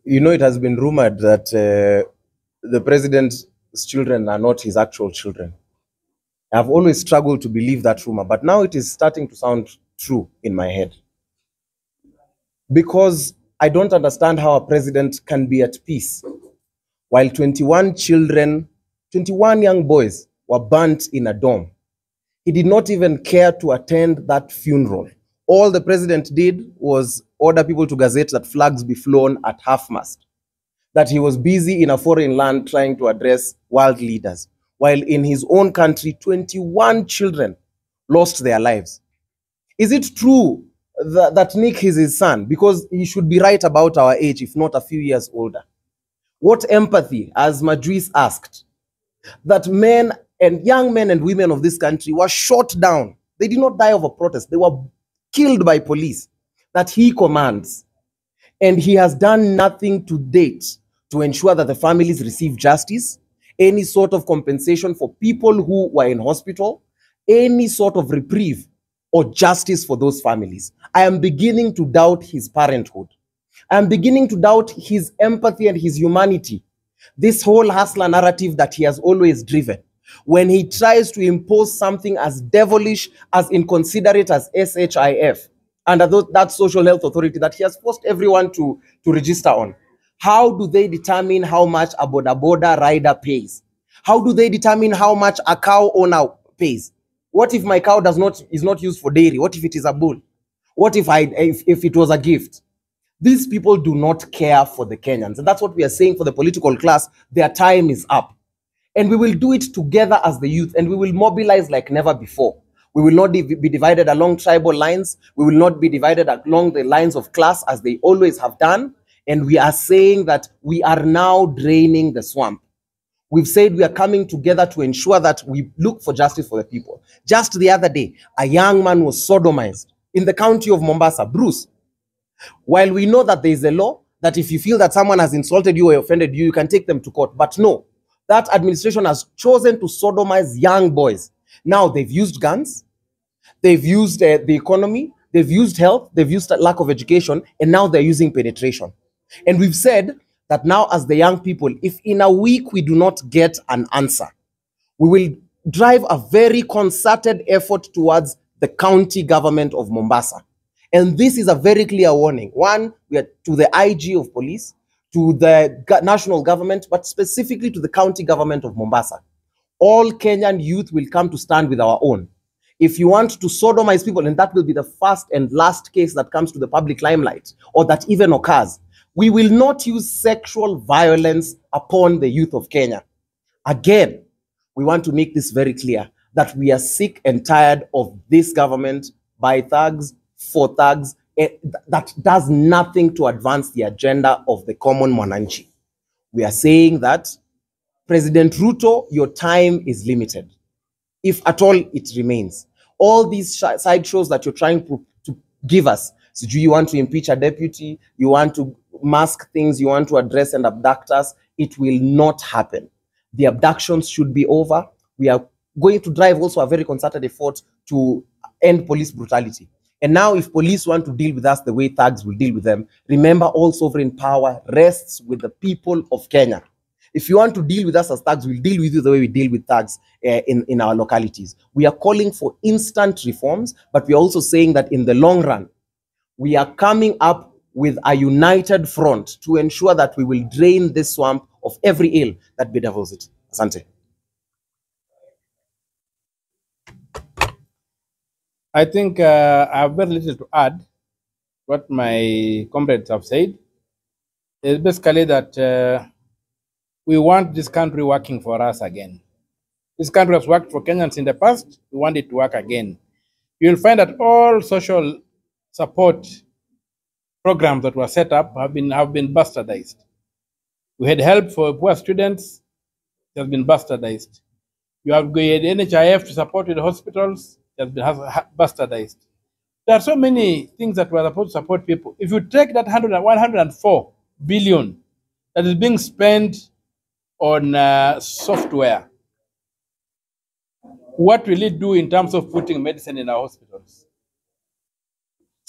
You know, it has been rumored that the president's children are not his actual children. I've always struggled to believe that rumor, but now it is starting to sound true in my head. Because I don't understand how a president can be at peace while 21 children, 21 young boys were burnt in a dome. He did not even care to attend that funeral. All the president did was order people to gazette that flags be flown at half-mast, that he was busy in a foreign land trying to address world leaders, while in his own country, 21 children lost their lives. Is it true that Nick is his son? Because he should be right about our age, if not a few years older. What empathy, as Majris asked, that men and young men and women of this country were shot down. They did not die of a protest. They were killed by police that he commands. And he has done nothing to date to ensure that the families receive justice, any sort of compensation for people who were in hospital, any sort of reprieve or justice for those families. I am beginning to doubt his parenthood. I am beginning to doubt his empathy and his humanity. This whole hustler narrative that he has always driven, when he tries to impose something as devilish, as inconsiderate as SHIF, under that social health authority that he has forced everyone to register on. How do they determine how much a boda rider pays? How do they determine how much a cow owner pays? What if my cow is not used for dairy? What if it is a bull? What if it was a gift? These people do not care for the Kenyans. And that's what we are saying for the political class. Their time is up. And we will do it together as the youth, and we will mobilize like never before. We will not be divided along tribal lines. We will not be divided along the lines of class as they always have done. And we are saying that we are now draining the swamp. We've said we are coming together to ensure that we look for justice for the people. Just the other day, a young man was sodomized in the county of Mombasa, Bruce. While we know that there is a law that if you feel that someone has insulted you or offended you, you can take them to court. But no, that administration has chosen to sodomize young boys. Now they've used guns, they've used the economy, they've used health, they've used lack of education, and now they're using penetration. And we've said that now as the young people, if in a week we do not get an answer, we will drive a very concerted effort towards the county government of Mombasa. And this is a very clear warning. One, we are to the IG of police, to the national government, but specifically to the county government of Mombasa. All Kenyan youth will come to stand with our own. If you want to sodomize people, and that will be the first and last case that comes to the public limelight, or that even occurs, we will not use sexual violence upon the youth of Kenya. Again, we want to make this very clear that we are sick and tired of this government by thugs, for thugs, that does nothing to advance the agenda of the common mwananchi. We are saying that, President Ruto, your time is limited, if at all it remains. All these side shows that you're trying to give us, so do you want to impeach a deputy, you want to mask things, you want to address and abduct us, it will not happen. The abductions should be over. We are going to drive also a very concerted effort to end police brutality. And now if police want to deal with us the way thugs will deal with them, remember all sovereign power rests with the people of Kenya. If you want to deal with us as thugs, we'll deal with you the way we deal with thugs in our localities. We are calling for instant reforms, but we are also saying that in the long run, we are coming up with a united front to ensure that we will drain this swamp of every ill that bedevils it. Asante. I think I have very little to add what my comrades have said. It's basically that we want this country working for us again. This country has worked for Kenyans in the past. We want it to work again. You'll find that all social support programs that were set up have been bastardized. We had help for poor students, it has been bastardized. You have NHIF to support with the hospitals, it has been bastardized. There are so many things that were supposed to support people. If you take that 104 billion that is being spent on software, what will it do in terms of putting medicine in our hospitals?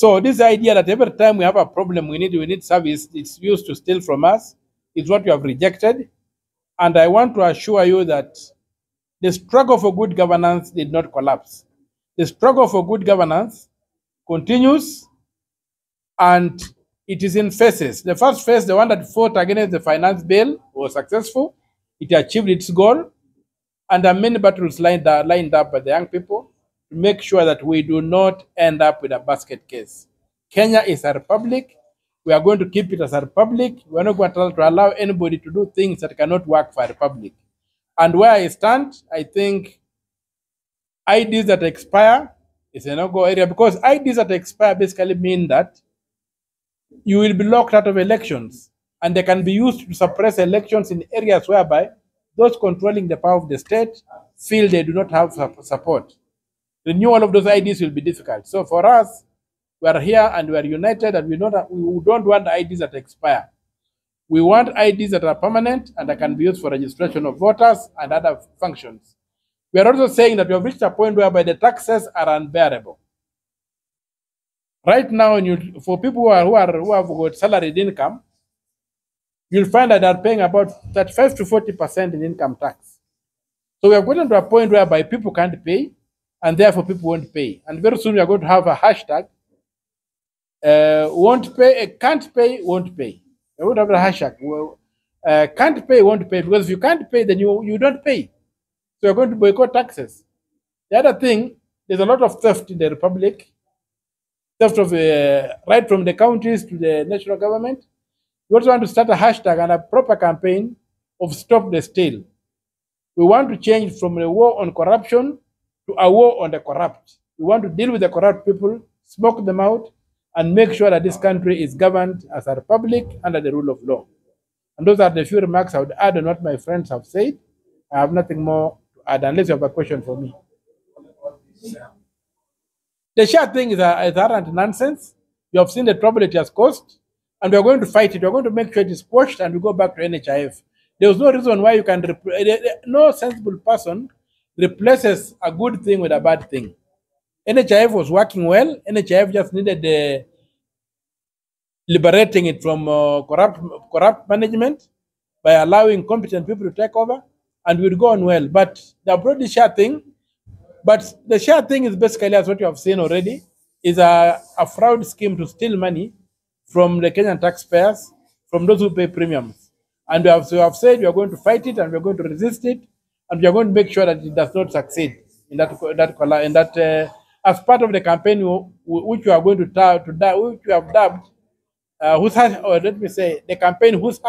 So this idea that every time we have a problem, we need service, it's used to steal from us, is what you have rejected. And I want to assure you that the struggle for good governance did not collapse. The struggle for good governance continues, and it is in phases. The first phase, the one that fought against the finance bill, was successful. It achieved its goal, and there are many battles lined up by the young people to make sure that we do not end up with a basket case. Kenya is a republic. We are going to keep it as a republic. We are not going to allow anybody to do things that cannot work for a republic. And where I stand, I think IDs that expire is a no-go area, because IDs that expire basically mean that you will be locked out of elections, and they can be used to suppress elections in areas whereby those controlling the power of the state feel they do not have support. Renewal of those IDs will be difficult. So for us, we are here and we are united, and we don't want IDs that expire. We want IDs that are permanent and that can be used for registration of voters and other functions. We are also saying that we have reached a point whereby the taxes are unbearable. Right now, for people who have got salaried income, you'll find that they're paying about 35 to 40% in income tax. So we have gotten to a point whereby people can't pay, and therefore people won't pay. And very soon we are going to have a hashtag, won't pay, can't pay, won't pay. We would have a hashtag, can't pay, won't pay, because if you can't pay, then you don't pay. So you're going to boycott taxes. The other thing, there's a lot of theft in the republic, theft of right from the counties to the national government. We also want to start a hashtag and a proper campaign of Stop the Steal. We want to change from a war on corruption to a war on the corrupt. We want to deal with the corrupt people, smoke them out, and make sure that this country is governed as a republic under the rule of law. And those are the few remarks I would add on what my friends have said. I have nothing more to add unless you have a question for me. The share thing is arrant nonsense. You have seen the trouble it has caused, and we are going to fight it. We are going to make sure it is quashed, and we go back to NHIF. There is no reason why you can, no sensible person replaces a good thing with a bad thing. NHIF was working well. NHIF just needed liberating it from corrupt management by allowing competent people to take over, and we'd go on well. But they brought the share thing. But the share thing is basically, as what you have seen already, is a fraud scheme to steal money from the Kenyan taxpayers, from those who pay premiums. And we have said we are going to fight it, and we are going to resist it, and we are going to make sure that it does not succeed in that as part of the campaign which we are going which we have dubbed, the campaign whose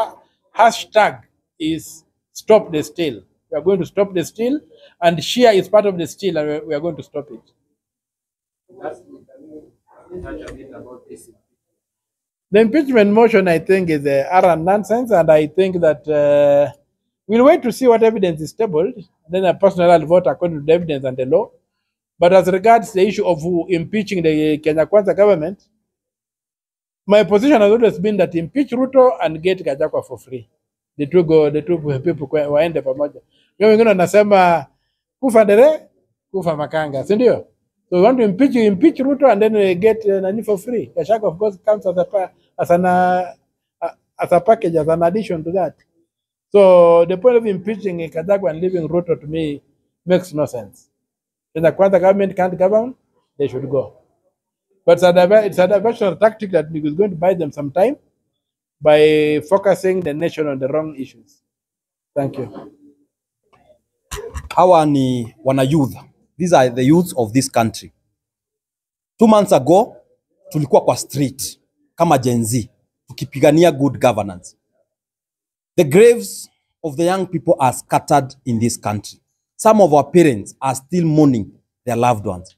hashtag is Stop the Steal. We are going to stop the steal, and share is part of the steal, and we are going to stop it. The impeachment motion, I think, is arrant nonsense, and I think that we'll wait to see what evidence is tabled. Then a personal vote according to the evidence and the law. But as regards the issue of impeaching the Kenya Kwanza government, my position has always been that impeach Ruto and get Gachagua for free. The two people waende pamoja. Wengine wanasema kufa ndere, kufa makanga, si ndio? So we want to impeach Ruto, and then we get nani for free. Gachagua, of course, comes as a package, as an addition to that. So the point of impeaching Gachagua and leaving Ruto, to me, makes no sense. When the Kwanza government can't govern, they should go. But it's a diversion tactic that is going to buy them some time by focusing the nation on the wrong issues. Thank you. Hawa ni wana youth. These are the youths of this country. 2 months ago, tulikuwa kwa street kama Gen Z, tukipigania good governance. The graves of the young people are scattered in this country. Some of our parents are still mourning their loved ones.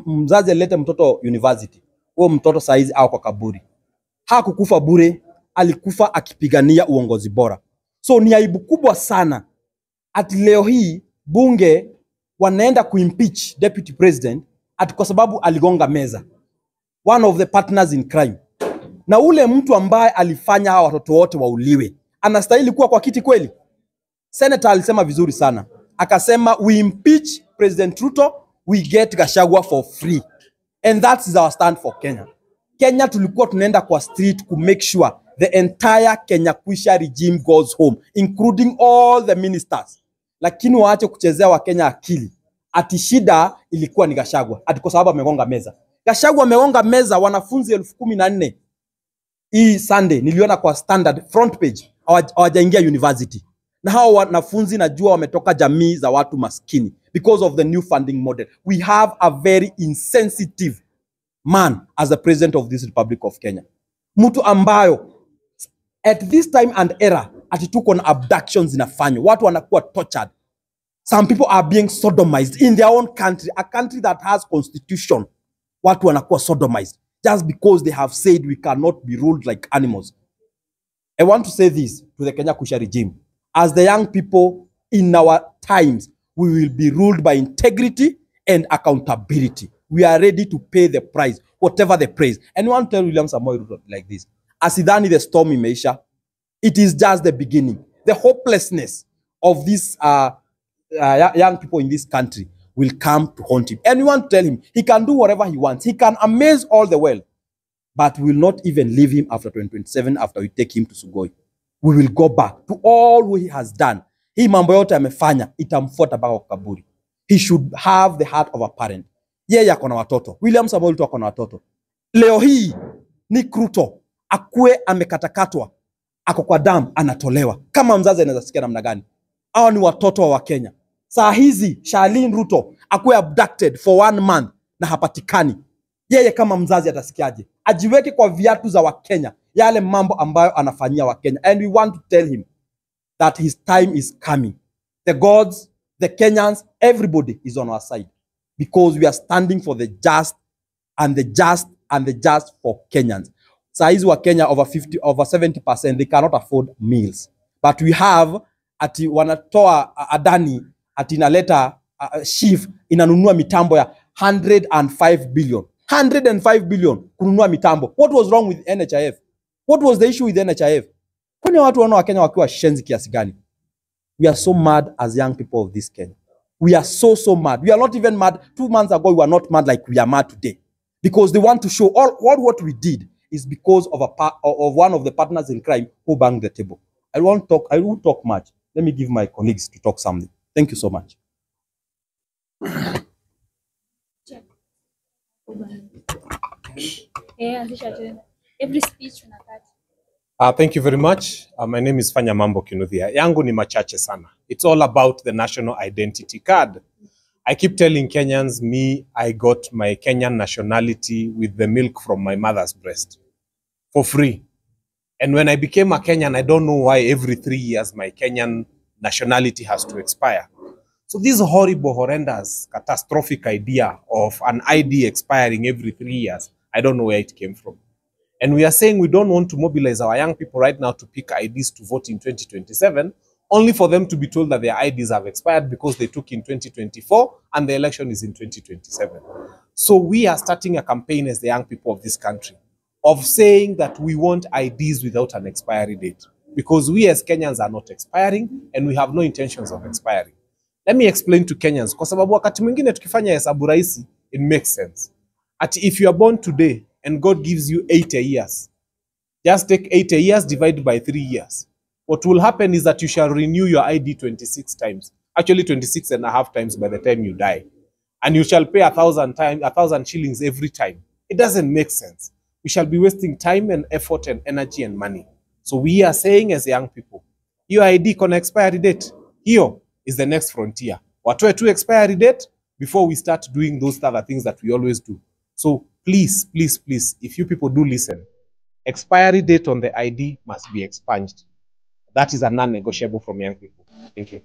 Mzazi alete mtoto university, huo mtoto saizi au kwa kaburi. Hakukufa bure, alikufa akipigania uongozi bora. So ni aibu kubwa sana ati leo hii bunge wanaenda kuimpeach deputy president ati kwa sababu aligonga meza, one of the partners in crime. Na ule mtu ambaye alifanya hawa watoto wote wauliwe anastahili kuwa kwa kiti kweli? Senator alisema vizuri sana, akasema we impeach President Ruto, we get Gachagua for free. And that is our stand for Kenya. Kenya tulikuwa tunaenda kwa street to make sure the entire Kenya Kwisha regime goes home, including all the ministers. Lakini waache kuchezea wa Kenya akili. Ati shida ilikuwa ni Gachagua. Ati kwa sababu amegonga meza. Gachagua amegonga meza wanafunzi 14,000 hii Sunday niliona kwa Standard front page hawajaingia university. Na hao wanafunzi najua wametoka jamii za watu maskini because of the new funding model. We have a very insensitive man as the president of this Republic of Kenya. Mtu ambayo at this time and era atituko na abductions zinafanywa. Watu wanakuwa tortured. Some people are being sodomized in their own country, a country that has constitution. Watu wanakuwa sodomized just because they have said we cannot be ruled like animals. I want to say this to the Kenya Kwisha regime. As the young people in our times, we will be ruled by integrity and accountability. We are ready to pay the price, whatever the price. And I want to tell William Samoei Ruto like this. Asidhani the storm imeisha. It is just the beginning. The hopelessness of these young people in this country will come to haunt him. And we want to tell him, he can do whatever he wants. He can amaze all the world. But we will not even leave him after 2027 after we take him to Sugoi. We will go back to all what he has done. Hii mambo yote amefanya itamfuata mpaka kwa kaburi. He should have the heart of a parent. Yeye ako na watoto. William Samoei Ruto ako na watoto. Leo hii ni Ruto akue amekatakatwa, ako kwa damu anatolewa. Kama mzazi anaweza sikia namna gani? Hao ni watoto wa Kenya. Saa hizi Charlene Ruto akue abducted for 1 month na hapatikani. Yeye kama mzazi atasikiaje? Ajiweke kwa viatu za Wakenya, yale mambo ambayo anafanyia Wakenya. And we want to tell him that his time is coming. The gods, the Kenyans, everybody is on our side because we are standing for the just and the just and the just for Kenyans. Saa hizi wa Kenya over 70%, they cannot afford meals. But we have ati wanatoa Adani ati inaleta shift inanunua mitambo ya 105 billion. 105 billion kununua mitambo. What was wrong with NHIF? What was the issue with NHIF? Kwani watu wana wa Kenya wakiwa shenzi kiasi gani? We are so mad as young people of this Kenya. We are so mad. We are not even mad. 2 months ago, we were not mad like we are mad today. Because they want to show all what we did is because of one of the partners in crime who banged the table. I won't talk much. Let me give my colleagues to talk something. Thank you so much. Every speech thank you very much. My name is Fanya Mambo Kinuthia. Yangu ni machache sana. It's all about the national identity card. I keep telling Kenyans, I got my Kenyan nationality with the milk from my mother's breast for free. And when I became a Kenyan, I don't know why every 3 years my Kenyan nationality has to expire. So this horrible, horrendous, catastrophic idea of an ID expiring every 3 years, I don't know where it came from. And we are saying we don't want to mobilize our young people right now to pick IDs to vote in 2027, only for them to be told that their IDs have expired because they took in 2024 and the election is in 2027. So we are starting a campaign as the young people of this country of saying that we want IDs without an expiry date because we as Kenyans are not expiring and we have no intentions of expiring. Let me explain to Kenyans, kwa sababu wakati mwingine tukifanya hesabu rahisi, it makes sense. If you are born today and God gives you 80 years, just take 80 years divided by 3 years. What will happen is that you shall renew your ID 26 times, actually 26 and a half times by the time you die. And you shall pay 1,000 shillings every time. It doesn't make sense. We shall be wasting time and effort and energy and money. So we are saying as young people, your ID con expiry date. Here is the next frontier. Watoe to expiry date before we start doing those other things that we always do. So please, please, please, if you people do listen, expiry date on the ID must be expunged. That is a non-negotiable from young people. Thank you.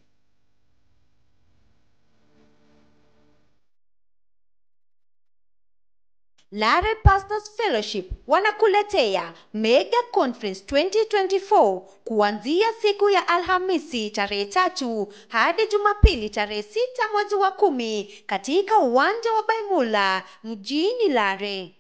Lare Pastors Fellowship wanakuletea Mega Conference 2024 kuanzia siku ya Alhamisi tarehe 3 hadi Jumapili tarehe 6 mwezi wa 10 katika uwanja wa Baimula mjini Lare.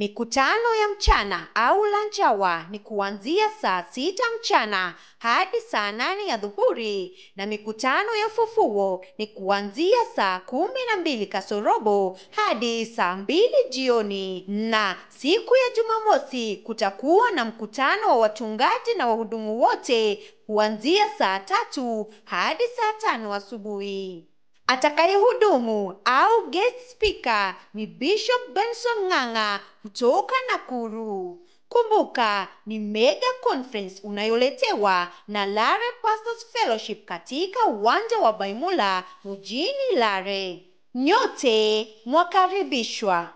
Mikutano ya mchana au lunch hour ni kuanzia saa 6 mchana hadi saa 8 ya dhuhuri, na mikutano ya fufuo ni kuanzia saa 12 kasorobo hadi saa 2 jioni. Na siku ya Jumamosi kutakuwa na mkutano wa watungaji na wahudumu wote kuanzia saa 3 hadi saa 5 asubuhi. Atakayehudumu au guest speaker ni Bishop Benson Ng'ang'a kutoka Nakuru. Kumbuka ni mega conference unayoletewa na Lare Pastors Fellowship katika uwanja wa Baimula mjini Lare. Nyote mwakaribishwa.